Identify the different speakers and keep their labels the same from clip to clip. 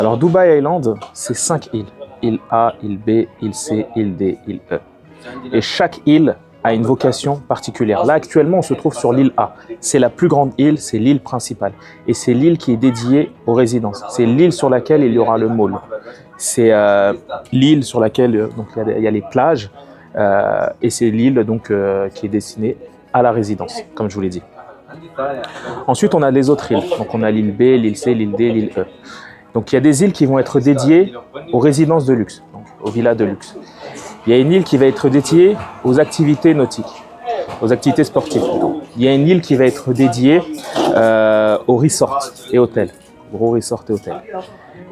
Speaker 1: Alors Dubai Island, c'est 5 îles. Île A, île B, île C, île D, île E. Et chaque île a une vocation particulière. Là, actuellement, on se trouve sur l'île A. C'est la plus grande île, c'est l'île principale. Et c'est l'île qui est dédiée aux résidences. C'est l'île sur laquelle il y aura le mall. C'est l'île sur laquelle donc, il y a les plages. Et c'est l'île donc qui est destinée à la résidence, comme je vous l'ai dit. Ensuite, on a les autres îles. Donc, on a l'île B, l'île C, l'île D, l'île E. Donc, il y a des îles qui vont être dédiées aux résidences de luxe, donc aux villas de luxe. Il y a une île qui va être dédiée aux activités nautiques, aux activités sportives. Il y a une île qui va être dédiée aux resorts et hôtels, gros resorts et hôtels.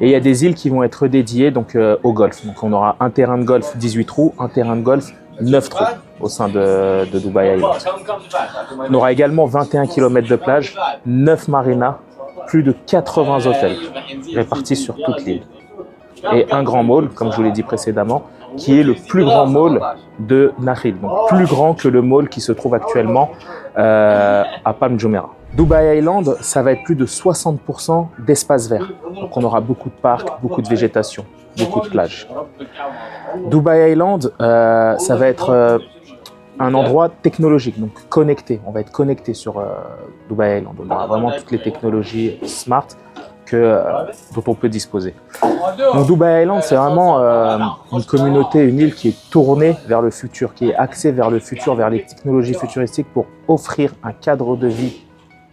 Speaker 1: Et il y a des îles qui vont être dédiées donc, au golf. Donc, on aura un terrain de golf 18 trous, un terrain de golf 9 trous au sein de Dubai Island. On aura également 21 km de plage, 9 marinas, plus de 80 hôtels répartis sur toute l'île. Et un grand mall, comme je vous l'ai dit précédemment, qui est le plus grand mall de Nakhil, donc plus grand que le mall qui se trouve actuellement à Palm Jumeirah. Dubai Island, ça va être plus de 60% d'espace vert. Donc on aura beaucoup de parcs, beaucoup de végétation, beaucoup de plages. Dubai Island, ça va être un endroit technologique, donc connecté. On va être connecté sur Dubai Island. On aura vraiment toutes les technologies smart dont on peut disposer. Donc Dubai Island, c'est vraiment une communauté, une île qui est tournée vers le futur, qui est axée vers le futur, vers les technologies futuristiques pour offrir un cadre de vie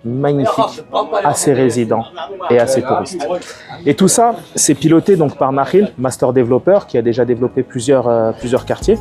Speaker 1: magnifique à ses résidents et à ses touristes. Et tout ça, c'est piloté donc par Nakhil, master développeur, qui a déjà développé plusieurs quartiers.